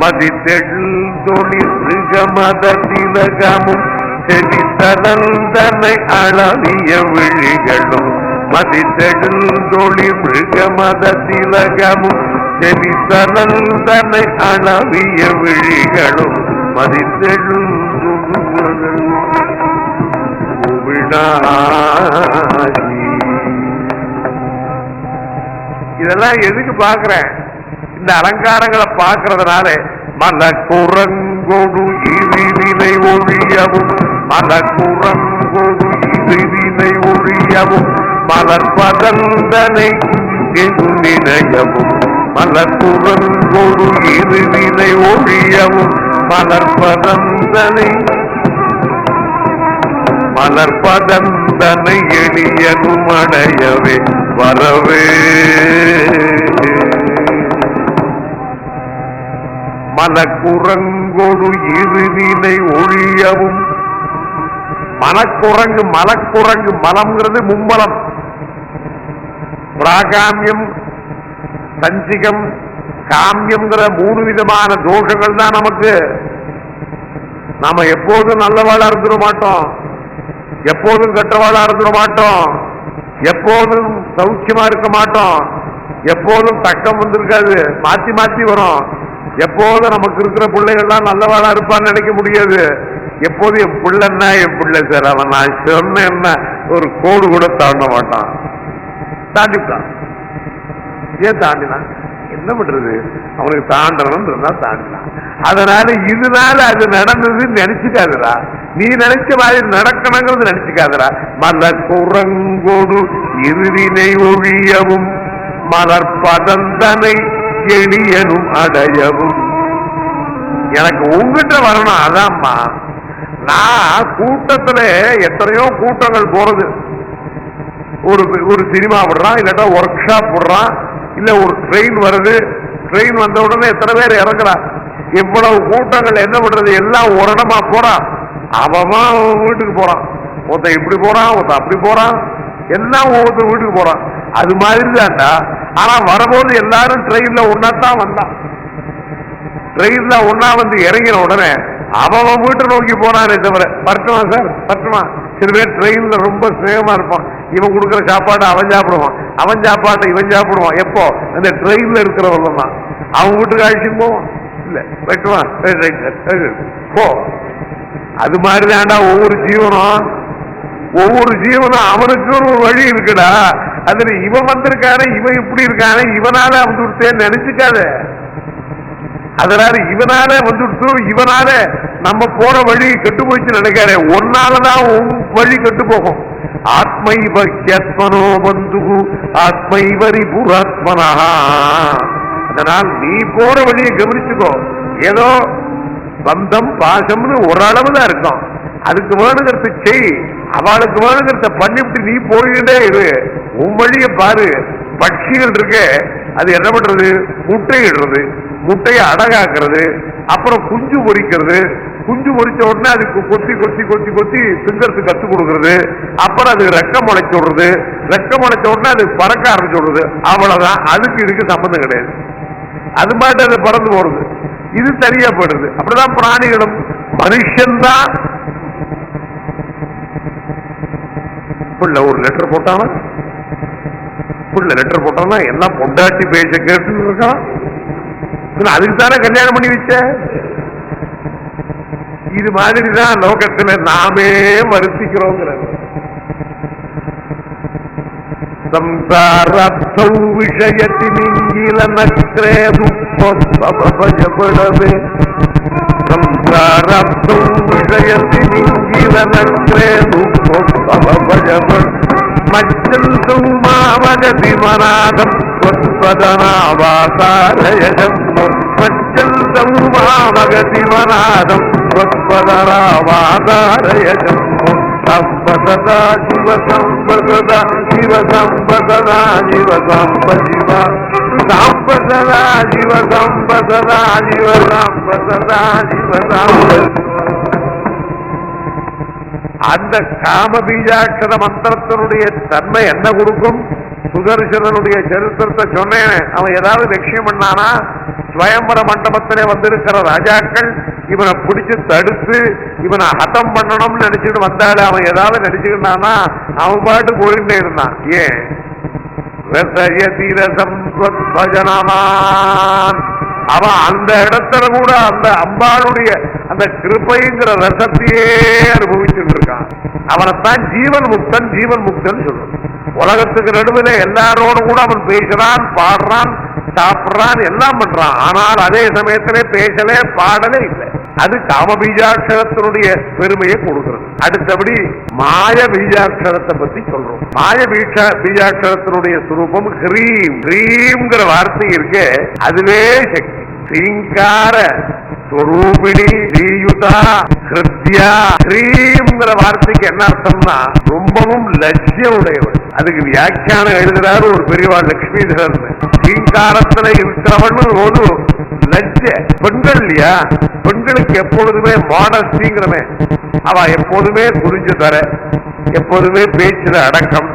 மதித்தெழுந்தொழில் மிருகமத திலகமும் செவித்தனந்தனை அளவிய விழிகளும் மதித்தெழுந்தொழில் மிருகமத திலகமும் செவித்தனந்தனை அளவிய விழிகளும் இதெல்லாம் எதுக்கு பாக்குறேன்? இந்த அலங்காரங்களை பார்க்கறதுனால மலக்குரங்கொடு இறிவினை ஒழியவும் மலக்குரங்கொடு இறிவினை ஒழியவும் மலர்பதந்தனை நினையவும் மலக்குரங்கொடு இறிவினை ஒழியவும் மலர்பதந்தனை மலர்பதந்தனை எளியனும் அடையவே வரவே மலக்குரங்கொடு இறுதினை ஒழியவும் மனக்குரங்கு மலக்குரங்கு மலம்ங்கிறது மும்மலம் பிராகாமியம் சஞ்சிகம் காமியம்ங்கிற 3 விதமான தோஷங்கள் தான் நமக்கு. நாம எப்போதும் நல்லவாளா இருந்துட மாட்டோம், எப்போதும் கெட்டவாளா இருந்துட மாட்டோம், எப்போதும் சௌக்கியமா இருக்க மாட்டோம், எப்போதும் தக்கம் வந்திருக்காது, மாத்தி மாத்தி வரும். எப்போதும் நமக்கு இருக்கிற பிள்ளைகள்லாம் நல்லவாளா இருப்பான்னு நினைக்க முடியாது. எப்போதும் என் பிள்ளைன்னா என் பிள்ளை சார், அவன் நான் சொன்ன ஒரு கோடு கூட தாண்ட மாட்டான், தாண்டிட்டான். ஏன் தாண்டினான்? என்ன பண்றது, அவனுக்கு தாண்டணும் இருந்தா தாண்டினான். அதனால இதனால அது நடந்ததுன்னு நினைச்சுக்காதுரா, நீ நினைச்ச மாதிரி நடக்கணுங்கிறது நினைச்சுக்காதுரா. மலக்குரங்கொடு இறுதினை ஒழியவும் மலர்பதந்தனை எளியனும் அடையவும். எனக்கு உங்ககிட்ட வரணும், அதான்மா. நான் கூட்டத்துல எத்தனையோ கூட்டங்கள் போறது, ஒரு சினிமா விடுறான், இல்லாட்டா ஒர்க் ஷாப் விடுறான், இல்ல ஒரு ட்ரெயின் வருது, ட்ரெயின் வந்த உடனே எத்தனை பேர் இறங்குறான். இவ்வளவு கூட்டங்கள் என்ன பண்றது, எல்லாம் ஒரு இடமா போறான், அவன் வீட்டுக்கு போறான், ஒருத்தன் இப்படி போறான், ஒருத்தன் அப்படி போறான், எல்லாம் ஒவ்வொருத்தர் வீட்டுக்கு போறான். அது மாதிரி தான்டா. ஆனா வரும்போது எல்லாரும் ட்ரெயின்ல ஒன்னாத்தான் வந்தான். ட்ரெயின்ல ஒன்னா வந்து இறங்கின உடனே அவன் வீட்டை நோக்கி போனானே தவிர, பட்டுமா சார் பட்டுமா. சில பேர் ட்ரெயின்ல ரொம்ப ஸ்நேகமா இருப்பான், இவன் கொடுக்குற சாப்பாடு அவன் சாப்பிடுவான், அவன் சாப்பாட்டை இவன் சாப்பிடுவான். எப்போ அந்த ட்ரெயின்ல இருக்கிறவங்க தான் அவன் வீட்டுக்கு அழிச்சும் போவான். இல்ல வெட்டுவான் போ. அது மாதிரிதான்டா ஒவ்வொரு ஜீவனும் அவனுக்கு ஒரு வழி இருக்குடா. அதுல இவன் வந்திருக்கானே, இவன் இப்படி இருக்கானே, இவனால வந்துட்டே நினைச்சுக்காத. அதனால இவனால வந்துட்டு, இவனால நம்ம போற வழி கெட்டு போயிடுச்சு நினைக்காத. ஒன்னாலதான் வழி கெட்டு போகும். ஆத்மைவோ பந்து ஆத்மைவரி புராத்மனா. அதனால் நீ போற வழியை கவனிச்சுக்கோ. ஏதோ பந்தம் பாசம்னு ஓரளவு தான் இருக்கும், அதுக்கு வேணுங்கிறத செய், அவளுக்கு வேணுங்கிறத பண்ணிவிட்டு நீ போயிட்டே இரு, உன் வழிய பாரு. பட்சிகள் இருக்க, அது என்ன பண்றது, முட்டையிடுறது, முட்டையை அடகாக்குறது, அப்புறம் குஞ்சு பொறிக்கிறது, குஞ்சு பொறிச்ச உடனே அதுக்கு கொத்தி கொத்தி கொத்தி கொத்தி திங்கறதுக்கு கற்றுக் கொடுக்கறது, அப்புறம் அது ரெக்கம் முளைச்சு விடுறது, ரெக்கம் முளைச்ச உடனே அது பறக்க ஆரம்பிச்சு விடுறது. அவ்வளவுதான், அதுக்கு இதுக்கு சம்பந்தம் கிடையாது. அது மாதிரி அது பறந்து போறது, இது சரியா போயிடுது. அப்படிதான் பிராணிகளும். மனுஷன்தான் புள்ள ஒரு லெட்டர் போட்டானா, புள்ள லெட்டர் போட்டானா எல்லாம் பொண்டாட்டி பேச கேட்டு இருக்கான். அதுக்கு தானே கல்யாணம் பண்ணி வச்ச. இது மாதிரிதான் லோகத்துல நாமே வருத்திக்கிறோங்கிறது. ಸಂಸಾರರ್ಥೌ ವಿಷಯತಿ ಮಿಂಗಿಲನಕ್ರೇದು ಭಜಪಡವೆ ಸಂಸಾರರ್ಥೌ ವಿಷಯತಿ ಮಿಂಗಿಲನಕ್ರೇದು ಭಜಪಡ ಮಜ್ಜಂತೌ ಮಾವಗತಿ ಮನಾದಂ ತ್ವತ್ಪದನಾವಾಸಾರಯಜಂ ಮಜ್ಜಂತೌ ಮಾವಗತಿ ಮನಾದಂ ತ್ವತ್ಪದನಾವಾಸಾರಯಜಂ ಸಂಪದಾ ಶಿವ ಸಂಪದಾ ಶಿವ ಸಂಪದಾ ಶಿವ ಸಂಪದಿವ ಸಂಪದಾ ಶಿವ ಸಂಪದಾ ಶಿವ ಸಂಪದಾ ಶಿವ ಸಂಪದ. அந்த காம பீஜாட்சர மந்திரத்தினுடைய தன்மை என்ன கொடுக்கும்? சுதர்சனனுடைய சரித்திரத்தை சொன்னேன். அவன் ஏதாவது லட்சியம் பண்ணானா, ஸ்வயம்பர மண்டபத்திலே வந்திருக்கிற ராஜாக்கள் இவனை பிடிச்சு தடுத்து இவனை ஹதம் பண்ணணும்னு நினைச்சுட்டு வந்தாலும் அவன் ஏதாவது நினைச்சுக்கிட்டானா அவன் பாட்டு போயிட்டே இருந்தான். ஏன் அவன் அந்த இடத்துல கூட அந்த அம்பாளுடைய அந்த கிருபைங்கிற ரசத்தையே அனுபவிச்சுட்டு இருக்கான். அவனைத்தான் ஜீவன் முக்தன் ஜீவன் முக்தன் சொல்றான். உலகத்துக்கு நடுவில் எல்லாரோட கூட அவன் பேசுறான், பாடுறான், சாப்பிடுறான், எல்லாம் பண்றான். ஆனால் அதே சமயத்திலே பேசலே பாடலே இல்லை. அது காம பீஜாட்சரத்தினுடைய பெருமையை கொடுக்கிறது. அடுத்தபடி மாய பீஜாட்சரத்தை பத்தி சொல்றோம். மாய பீஜாட்சரத்தினுடைய சுரூபம் ஹ்ரீம். ஹ்ரீம்ங்கிற வார்த்தை இருக்கு, அதுவே சக்தி. ஸ்ரீங்கார ஸ்வரூபிணி ஸ்ரீயுதா ஹிருத்யா. ஹ்ரீம்ங்கிற வார்த்தைக்கு என்ன அர்த்தம்னா ரொம்பவும் லட்சியம் உடையவர். அதுக்கு வியாக்கியானம் எழுதுறாரு ஒரு பெரியவா லட்சுமிதரன். ஸ்ரீங்காரத்துல இருக்கிறவன் ஒரு லட்ச பெண்கள் இல்லையா, பெண்களுக்கு எப்பொழுதுமே மாடஸ்டிங்கிறவன். அவ எப்போதுமே குறிஞ்சு தர, எப்போதுமே பேச்சுல அடக்கம்,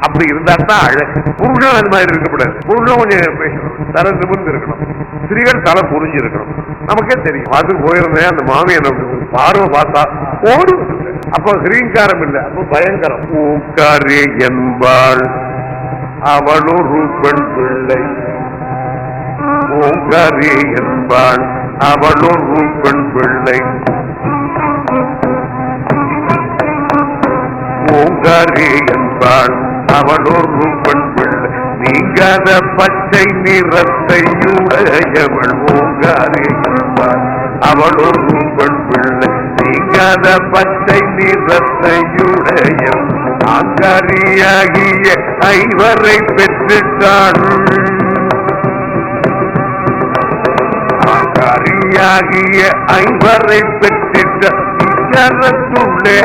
அப்படி இருந்தா தான் அழகு. புருஷன் அது மாதிரி இருக்கக்கூடாது. புருஷன் கொஞ்சம் பேசணும், தலை நிமிர்ந்து இருக்கணும். ஸ்திரீகள் தலை புரிஞ்சு இருக்கணும். நமக்கே தெரியும். அது போயிருந்தேன் அந்த மாமியை பார்வை பார்த்தா ஓடும். அப்போ ஸ்ரீங்காரம் இல்லை, அப்போ பயங்கரம். ஊக்காரே என்பாள் அவளொரு பெண் பிள்ளை. ஓங்காரே என்பாள் அவளொரு பெண் பிள்ளை. ஓங்காரே என்பாள் அவளொரு பெண் பிள்ளை. நீங்காத பச்சை நிறத்தையுடையவள். ஓங்காரே என்பாள் அவளொரு பெண் பிள்ளை. நீங்காத பச்சை நிறத்தையுடையவள். ஆங்காரியாகிய ஐவரை பெற்றுட்டாள். ஆங்காரியாகிய ஐவரை பெற்றிட்ட கரத்துள்ளே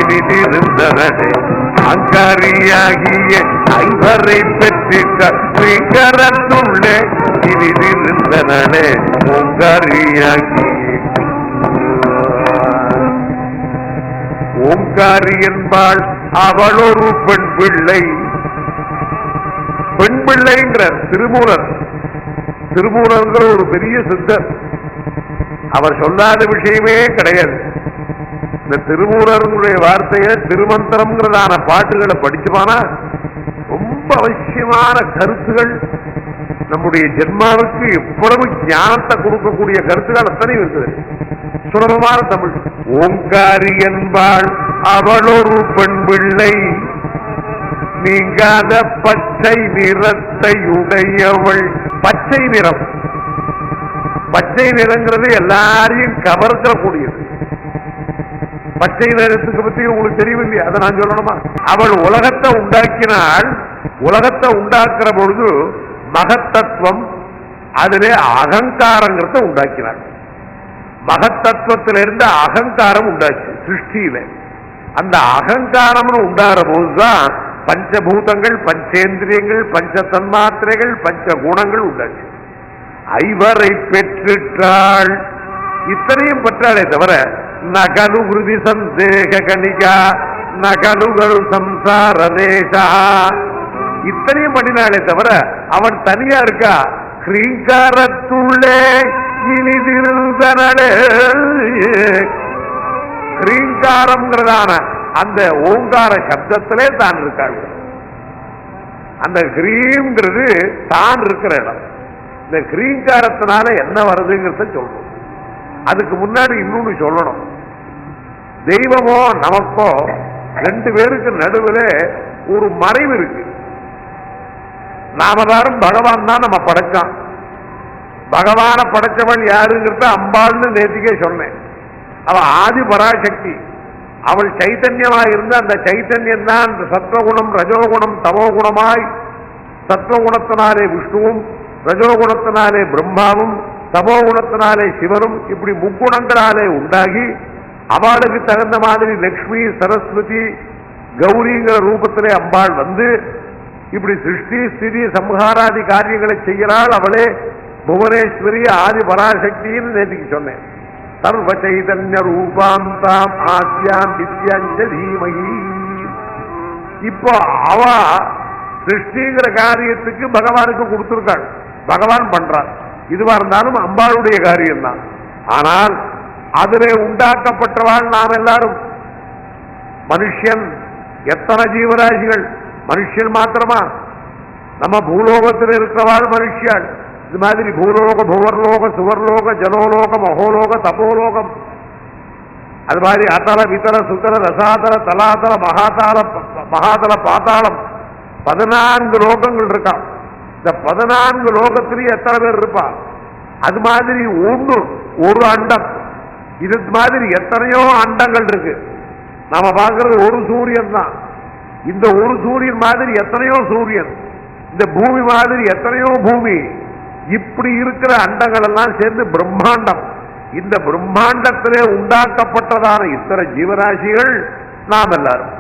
இனிதிருந்தனே. ஆங்காரியாகிய ஐவரை பெற்றிட்ட கரத்துள்ளே இனிதிருந்தனே. ஓங்காரியாகிய ஓங்காரி என்பாள் அவளொரு பெண் பிள்ளை. பெண் பிள்ளைங்கிற திருமூலர். திருமூலங்கிற ஒரு பெரிய சித்தர். அவர் சொல்லாத விஷயமே கிடையாது. இந்த திருமூலருடைய வார்த்தையை திருமந்திரம்ங்கிறதான பாட்டுகளை படிச்சுமானா ரொம்ப அவசியமான கருத்துகள், நம்முடைய ஜென்மாவுக்கு எவ்வளவு ஞானத்தை கொடுக்கக்கூடிய கருத்துக்கள் அத்தனையும் இருக்குது. சுலபமான தமிழ். ஓங்காரி என்பாள் அவளொரு பெண் பிள்ளை. நீங்காத பச்சை நிறத்தை உடையவள். பச்சை நிறம், பச்சை நிறங்கிறது எல்லாரையும் கவர்க்கக்கூடியது. பச்சை நிறத்துக்கு பத்தி உங்களுக்கு தெரியும் இல்லையா, அதை நான் சொல்லணுமா? அவள் உலகத்தை உண்டாக்கினால், உலகத்தை உண்டாக்குற பொழுது மகத்தத்துவம், அதிலே அகங்காரங்கிறத உண்டாக்கினார். மகத்தத்துவத்திலிருந்து அகங்காரம் உண்டாச்சு சிருஷ்டியில. அந்த அகங்காரம்னு உண்டாகிற போதுதான் பஞ்சபூதங்கள், பஞ்சேந்திரியங்கள், பஞ்ச தன்மாத்திரைகள், பஞ்ச குணங்கள் உண்டாச்சு. ஐவரை பெற்றுட்டாள். இத்தனையும் பெற்றாலே தவிர நகலு கிருதி சந்தேக கணிகா நகலுகள் சம்சார தேசா இத்தனையும் பண்ணினாலே தவிர அவன் தனியா இருக்கா. கிரீங்காரத்துள்ளே இனிதிருந்தனே. கிரீங்காரம்ங்கிறதான அந்த ஓங்கார சப்தத்திலே தான் இருக்காங்க. அந்த கிரீம்ங்கிறது தான் இருக்கிற இடம். இந்த கிரீங்காரத்தினால என்ன வருதுங்கிறத சொல்லணும். அதுக்கு முன்னாடி இன்னொன்னு சொல்லணும். தெய்வமோ நமக்கோ ரெண்டு பேருக்கு நடுவில் ஒரு மறைவு இருக்கு. நாமதாரும் பகவான் தான் நம்ம படைச்சான். பகவான படைச்சவள் யாருங்கிறத அம்பாள்னு நேற்றுக்கே சொன்னேன். அவள் ஆதி பராசக்தி. அவள் சைத்தன்யமாய் இருந்து அந்த சைத்தன்யம் தான் சத்வகுணம், ரஜோகுணம், தமோகுணமாய், சத்வகுணத்தினாலே விஷ்ணுவும், ரஜோகுணத்தினாலே பிரம்மாவும், தமோகுணத்தினாலே சிவனும், இப்படி முக்குணங்களாலே உண்டாகி அவளுக்கு தகுந்த மாதிரி லக்ஷ்மி, சரஸ்வதி, கௌரிங்கிற ரூபத்திலே அம்பாள் வந்து இப்படி சிருஷ்டி ஸ்திதி சம்ஹாராதி காரியங்களை செய்கிறாள். அவளே புவனேஸ்வரி, ஆதி பராசக்தின்னு நேற்றுக்கு சொன்னேன். சர்வ சைதன்ய ரூபாம் தாம் ஆஸ்யாம் வித்யாஞ்ச தீமகி. இப்போ அவ சிருஷ்டிங்கிற காரியத்துக்கு பகவானுக்கு கொடுத்திருக்காள். பகவான் பண்றார். இதுவா இருந்தாலும் அம்பாளுடைய காரியம்தான். ஆனால் அதிலே உண்டாக்கப்பட்டவாள் நாம் எல்லாரும். மனுஷன் எத்தனை ஜீவராசிகள், மனுஷன் மாத்திரமா? நம்ம பூலோகத்தில் இருக்கிறவாள் மனுஷியாள். இது மாதிரி பூலோக, புவர்லோக, சுவர்லோக, ஜலோலோக, மகோலோக, தபோலோகம், அது மாதிரி அத்தல, வித்தல, சுத்தல, ரசாதல, தலாதல, மகாதல, பாத்தாளம், 14 லோகங்கள் இருக்கான். இந்த 14 லோகத்திலேயே எத்தனை பேர் இருப்பா? அது மாதிரி ஒரு அண்டம். இது மாதிரி எத்தனையோ அண்டங்கள் இருக்கு. நாம பார்க்கறது ஒரு சூரியன் தான். இந்த ஒரு சூரியன் மாதிரி எத்தனையோ சூரியன், இந்த பூமி மாதிரி எத்தனையோ பூமி, இப்படி இருக்கிற அண்டங்கள் எல்லாம் சேர்ந்து பிரம்மாண்டம். இந்த பிரம்மாண்டத்திலே உண்டாக்கப்பட்டதான இத்தனை ஜீவராசிகள் நாம் எல்லாரும்.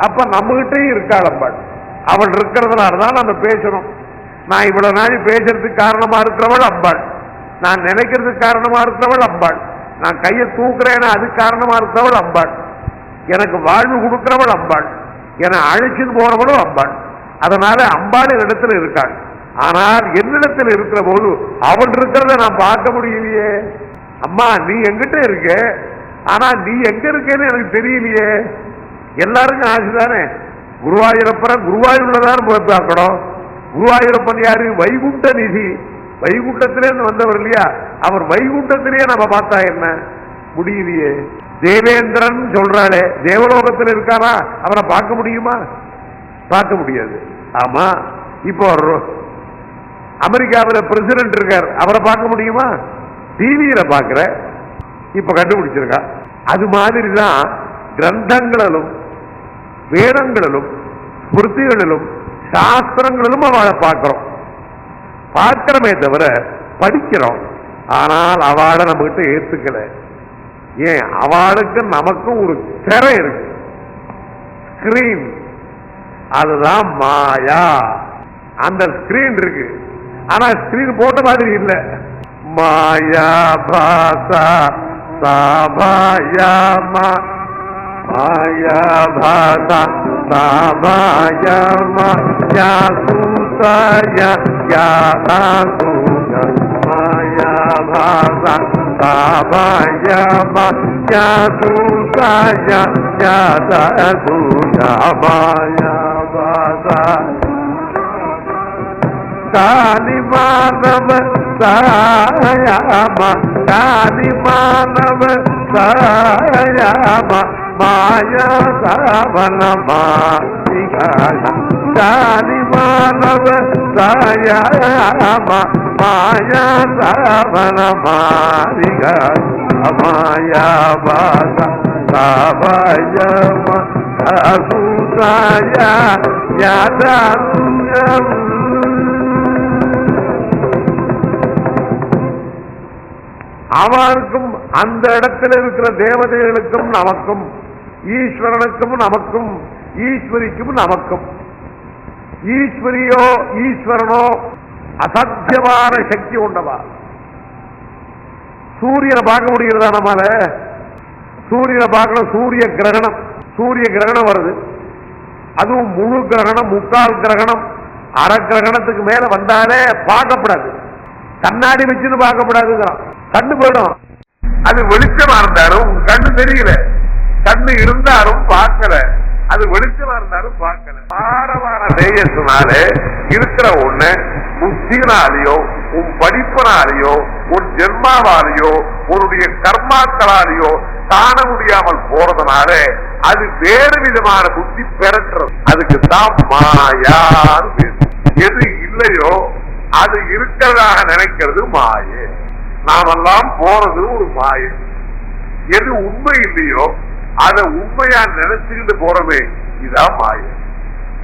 அப்ப நம்மகிட்டே இருக்காள் அம்பாள். அவள் இருக்கிறதுனாலதான் நம்ம பேசணும். நான் இவ்வளவு நாள் பேசுறதுக்கு காரணமா இருக்கிறவள் அம்பாள். நான் நினைக்கிறதுக்கு காரணமா இருக்கிறவள் அம்பாள். நான் கையை தூக்குறேன்னா அதுக்கு காரணமா இருக்கிறவள் அம்பாள். எனக்கு வாழ்வு கொடுக்கிறவள் அம்பாள். என்னை அழைச்சிட்டு போறவளும் அம்பாள். அதனால அம்பாள் இடத்துல இருக்காள். ஆனால் என்னிடத்தில் இருக்கிற போது அவள் இருக்கிறத நான் பார்க்க முடியலையே. அம்மா நீ எங்கிட்ட இருக்க, ஆனா நீ எங்க இருக்கேன்னு எனக்கு தெரியலையே. எல்லாருக்கும் ஆசைதானே குருவாயூரப்பன் குருவாயூர்லதான் போய் பார்க்கணும். குருவாயூரப்பன் யாரு? வைகுண்ட நிதி. வைகுண்டத்திலேருந்து வந்தவர் இல்லையா? அவர் வைகுண்டத்திலேயே நம்ம பார்த்தா என்ன முடியலையே. தேவேந்திரன் சொல்றாளே, தேவலோகத்தில் இருக்காரா? அவரை பார்க்க முடியுமா? பார்க்க முடியாது. ஆமா, இப்போ அமெரிக்காவில் பிரசிடென்ட் இருக்கார், அவரை பார்க்க முடியுமா? டிவியில பார்க்கிற, இப்ப கண்டுபிடிச்சிருக்கா. அது மாதிரிதான் கிரந்தங்களிலும் வேதங்களிலும் ஸ்மிருதிகளிலும் சாஸ்திரங்களிலும் அவளை பார்க்கிறோம். பார்க்கிறமே தவிர படிக்கிறோம். ஆனால் அவளை நம்ம கிட்ட ஏத்துக்கல. ஏன்? அவளுக்கு நமக்கும் ஒரு திரை இருக்கு, ஸ்கிரீன். அதுதான் மாயா. அந்த ஸ்கிரீன் இருக்கு, ஆனா ஸ்கிரீன் போட்ட மாதிரி இல்லை. மாயா பாசா சாபாயா மாயா பாசா சாபாயா மாயா சூசாயா யாதா சூயா மாயா பாசா சாபாயா மாயா சூசாயா யாதா சூயா மாயா பாசா காலி மானவ சாயாமா காலி மானவ சாயாமா மாயா சாவன மாயா காலி மானவ சாயாமா மாயா சாவன மாயா மாயா பாசா சாபாயமா அசூசாயா யாதா அவருக்கும் அந்த இடத்தில் இருக்கிற தேவதைகளுக்கும் நமக்கும், ஈஸ்வரனுக்கும் நமக்கும், ஈஸ்வரிக்கும் நமக்கும். ஈஸ்வரியோ ஈஸ்வரனோ அசத்தியமான சக்தி உண்டவா. சூரியனை பார்க்க முடிகிறதா நம்மால? சூரியனை பார்க்கணும். சூரிய கிரகணம் வருது. அதுவும் முழு கிரகணம், முக்கால் கிரகணம், அரை கிரகணத்துக்கு மேல வந்தாலே பார்க்கப்படாது. கண்ணாடி வச்சுன்னு பார்க்கப்படாதுங்கிறான். கண்ணு போயிடும். அது வெளிச்சமா இருந்தாலும் கண்ணு தெரியல, கண்ணு இருந்தாலும் பார்க்கல. அது வெளிச்சமா இருந்தாலும் பார்க்கல. பாரமான தேஜஸ்னாலே இருக்கிற ஒண்ணு புத்தினாலேயோ உன் படிப்பினாலேயோ உன் ஜென்மாவாலேயோ உன்னுடைய கர்மாக்களாலேயோ காண முடியாமல் போறதுனால அது வேறு விதமான புத்தி பெறட்டுறது. அதுக்கு தான் மாயான்னு. எது இல்லையோ அது இருக்கிறதாக நினைக்கிறது மாயை. நாமெல்லாம் போறது ஒரு மாயை. எது உண்மை இல்லையோ அதை உண்மையா நினைச்சுக்கிட்டு போறமே, இதான் மாயை.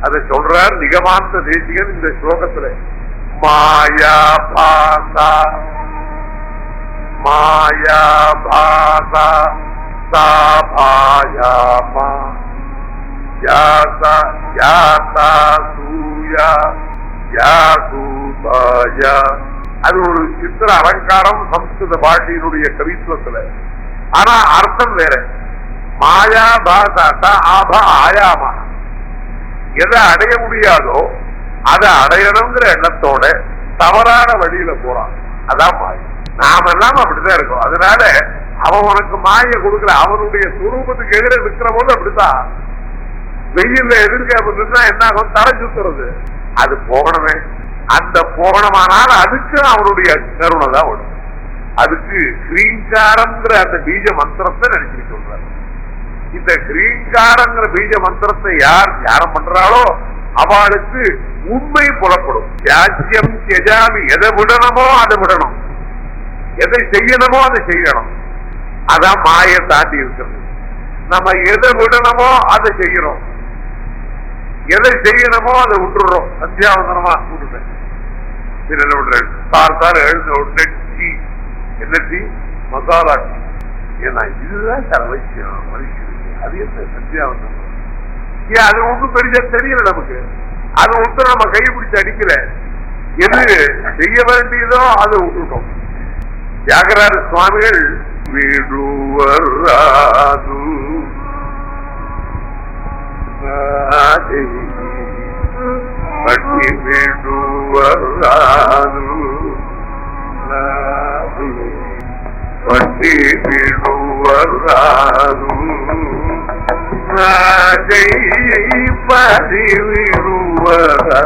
அதை சொல்றார் நிகமாந்த தேசிகன் இந்த ஸ்லோகத்துல. மாயா பாசா மாயா பாசா சாபாயாமா யாசா யாசா சூயா யாசூபாயா. அது ஒரு சித்திர அலங்காரம் சம்ஸ்கிருத பாஷையினுடைய கவித்துவத்துல. ஆனா அர்த்தம் வேற. மாயா பாசாட்டா ஆபா ஆயாமா. எதை அடைய முடியாதோ அதை அடையணுங்கிற எண்ணத்தோட தவறான வழியில போறான். அதான் மாயை. நாம எல்லாம் அப்படித்தான் இருக்கோம். அதனால அவன் உனக்கு மாயை கொடுக்கல. அவனுடைய சுரூபத்துக்கு எதிர இருக்கிற போது அப்படித்தான். வெயில்ல எதிர்க்க என்ன ஆகும்? தலை சுத்துறது. அது போகணுமே. அந்த போகணமானால் அதுக்கு அவனுடைய கருணை தான் வரும். அதுக்கு கிரீங்காரங்கிற அந்த பீஜ மந்திரத்தை நினைச்சிட்டு சொல்றாரு. இந்த கிரீங்காரங்கிற பீஜ மந்திரத்தை யார் தியானம் பண்றாளோ அவளுக்கு உண்மை புலப்படும். தியாஜ்யம் தியஜாமி, எதை விடணுமோ அதை விடணும், எதை செய்யணுமோ அதை செய்யணும். அதான் மாயை தாண்டி இருக்கிறது. நம்ம எதை விடணுமோ அதை செய்யணும், எதை செய்யணுமோ அதை விட்டுறோம். சந்தியாவந்தனமா விட்டுட்டேன், விடுறேன். கால் எழுந்த உடனே டீ, என்ன டீ? மசாலா டீ. ஏன்னா இதுதான் அவசியம் மனுஷனுக்கு. அது என்ன சந்தியாவந்தனம்? ஏன் அது ஒன்றும் பெரிய தெரியல நமக்கு. அதை ஒன்று நம்ம கை பிடிச்சு அடிக்கல. எது செய்ய வேண்டியதோ அதை விட்டுட்டோம். தியாகராஜ சுவாமிகள் விடுவராது பட்டி விடுவராது பட்டி விடுவராது பதி விடுவராது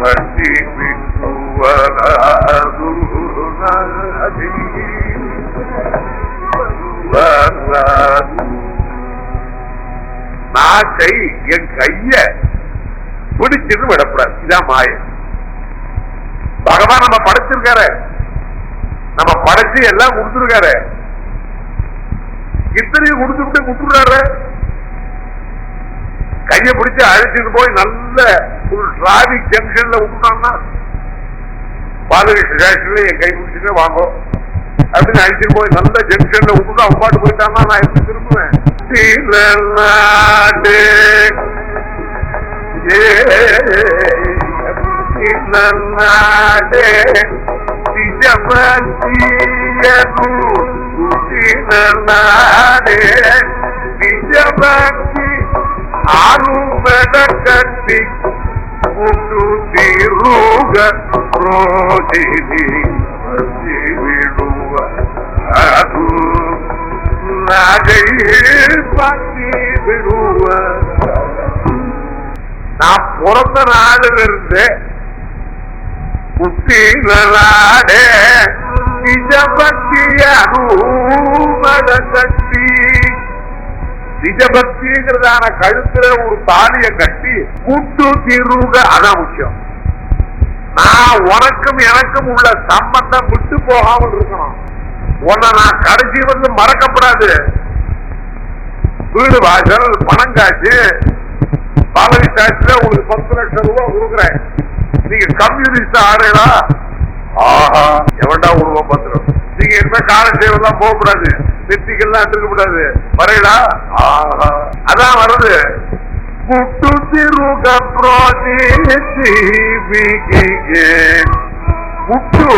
பட்டி விடுவராது நான் என் கைய பிடிச்சிட்டு விடக்கூடாது. இதான் மாய. பகவான் நம்ம படைச்சிருக்காரு, நம்ம படைச்சு எல்லாம் கொடுத்துருக்காரு. இத்தனையும் கொடுத்துட்டு விட்டுறாரு. கைய பிடிச்சு அழைச்சிட்டு போய் நல்ல ஒரு டிராபிக் ஜங்ஷன்ல விட்டுட்டான்னா, பாலகிருஷ்ண ஸ்டேஷன்ல என் கை பிடிச்சிட்டு வாங்கும் அப்படின்னு அழைச்சிட்டு போய் நல்ல ஜங்ஷன்ல விட்டுட்டு அவன் பாட்டு போயிட்டான்னா நான் எப்படி திரும்புவேன்? கட்டி முட்டு தீருக ரோஜினி விடுவ அது நகை பத்தி விடுவ. நான் பிறந்த நாடுல இருந்து புத்தி நாடே நிஜபக்திய அனுமத சக்தி. நிஜபக்திங்கிறதான கழுத்துல ஒரு தாலிய கட்டி கூட்டு தீர்வுக, அதான் முக்கியம். நான் உனக்கும் எனக்கும் உள்ள சம்பந்தம் விட்டு போகாமல் இருக்கணும். உன்னை நான் கடைசி வந்து மறக்கப்படாது. வீடு வாசல் பணம் காசு பாலவி காசுல உங்களுக்கு 10 லட்சம் ரூபாய் கொடுக்குறேன். நீங்க கம்யூனிஸ்ட் ஆடுறா, ஆஹா எவன்டா உருவம் பத்திரம். நீங்க என்ன கால சேவெல்லாம் போகக்கூடாது, நெத்திக்கெல்லாம் எடுக்கக்கூடாது, வரையடா, ஆஹா அதான் வருது. முட்டு திருக முட்டு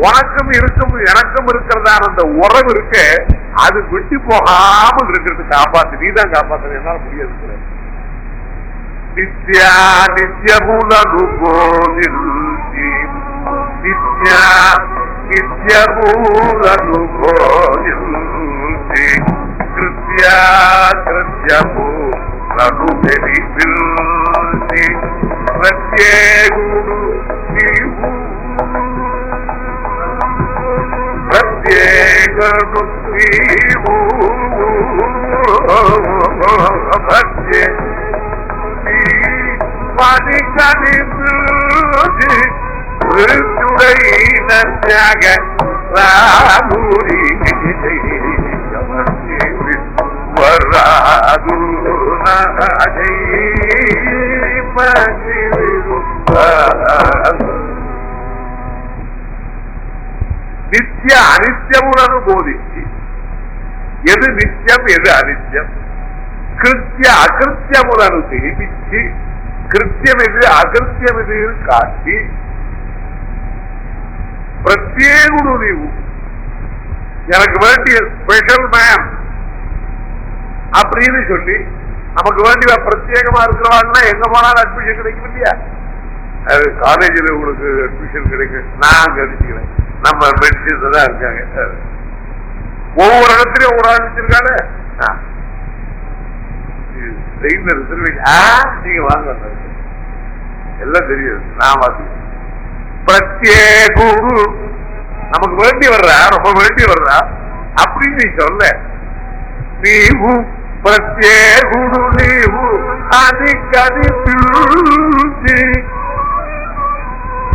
உனக்கும் இருக்கும் எனக்கும் இருக்கிறதான அந்த உறவு இருக்கு, அது விட்டு போகாமல் இருக்கிறது காப்பாத்து. நீதான் காப்பாத்து, என்னால முடியாது. நித்யா நித்யமூலனுபோதி நித்யா நித்யமூலனுபோதி கிருத்யா கிருத்யமூலனுபெரி விருத்தி பிரத்யேகுரு நீவு பிரத்யேகரு நீவு பிரத்யே தியாக ராமூரி வராது நித்திய அனித்யமுடன் போதிச்சு எது நித்தியம் எது அனித்யம், கிருத்திய அகிருத்தியமுடன் தெரிவிச்சு கிருத்தியம் எது அகிருத்தியம் எது காட்டி பிரத்யேகுடு நீவு எனக்கு வேண்டிய ஸ்பெஷல் மேன் அப்படின்னு சொல்லி நமக்கு வேண்டிய பிரத்யேகமா இருக்கிறவாள்னா எங்க போனாலும் அட்மிஷன் கிடைக்கும் இல்லையா? அது காலேஜில் உங்களுக்கு அட்மிஷன் கிடைக்கும், நான் கணிச்சுக்கிறேன். நம்ம மெடிசின் தான் இருக்காங்க, ஒவ்வொரு இடத்துலயும் ஒரு ஆரம்பிச்சிருக்காங்க. நீங்க வாங்க, எல்லாம் தெரியுது, நான் வாசிக்கிறேன். பிரத்யேக குரு நமக்கு வேண்டி வர்றா, ரொம்ப வேண்டி வர்றா அப்படின்னு நீ சொல்ல. நீவு பிரத்யேக குரு நீவு அதிகதி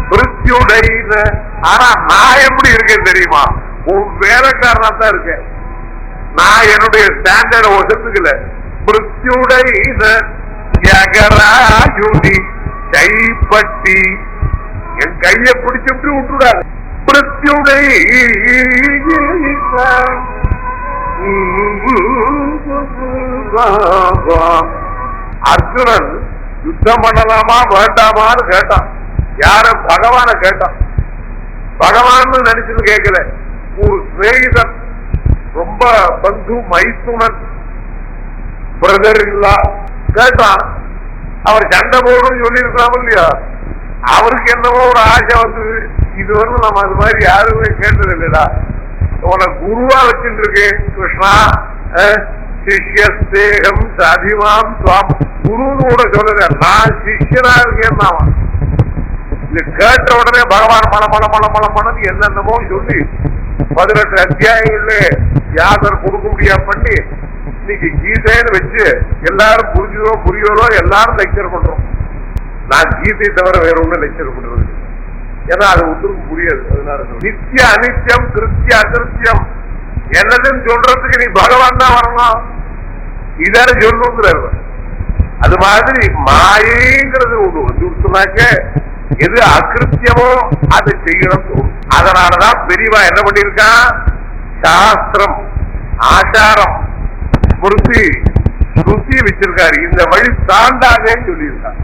பிருத்தியுடைய. ஆனா நான் எப்படி இருக்கேன் தெரியுமா? உன் வேலைக்காரனா தான் இருக்கேன். நான் என்னுடைய ஸ்டாண்டர்ட ஒசத்துக்கல. பிருத்தியுடைய யகராயுதி கைப்பட்டி என் கைய பிடிச்சுட்டு விட்டுடாது. பிருத்தியுடைய அர்ஜுனன் யுத்தம் பண்ணலாமா வேண்டாமான்னு கேட்டான். யார? பகவான கேட்டான். பகவான் நினைச்சது கேட்கல, ஒரு சிநேகிதன், ரொம்ப பந்து மைத்துனன், பிரதர் இல்லா கேட்டான். அவர் சண்டை போடணும்னு சொல்லி இருக்கலாம் இல்லையா? அவருக்கு என்னவோ ஒரு ஆசை வந்தது. இதுவரை நம்ம அது மாதிரி யாருமே கேட்டது இல்லடா. உனக்கு குருவா வச்சுட்டு இருக்கேன் கிருஷ்ணா, சிஷ்யஸ்தேகம் சாதிமாம் சுவாமி. குருன்னு கூட சொல்லல, நான் சிஷ்யனா இருக்கேன். இது கேட்ட உடனே பகவான் மல மல மல மல மனது என்னென்னமோ சொல்லி 18 அத்தியாயங்கள்ல யாதர் கொடுக்க முடியாது பண்ணி இன்னைக்கு கீதைன்னு வச்சு எல்லாரும் புரிஞ்சுதோ புரியவரோ எல்லாரும் லெக்சர் பண்றோம். நான் கீதை தவிர வேற ஒன்றும் லெக்சர் பண்றது, ஏன்னா அது ஒன்றுக்கும் புரியாது. அதனால நித்திய அனித்தியம் கிருத்திய அகிருத்தியம் என்னதுன்னு சொல்றதுக்கு நீ பகவான் தான் வரணும், இதான சொல்லுங்கிறார். அது மாதிரி மாயைங்கிறது ஒண்ணு வந்துருச்சுனாக்க எது அகிருத்தியமோ அதை செய்யணும். அதனாலதான் பெரியவா என்ன பண்ணிருக்கான்? சாஸ்திரம், ஆச்சாரம், ஸ்மிருதி, ஸ்ருதி வச்சிருக்காரு. இந்த வழி தாண்டாதேன்னு சொல்லியிருக்காங்க.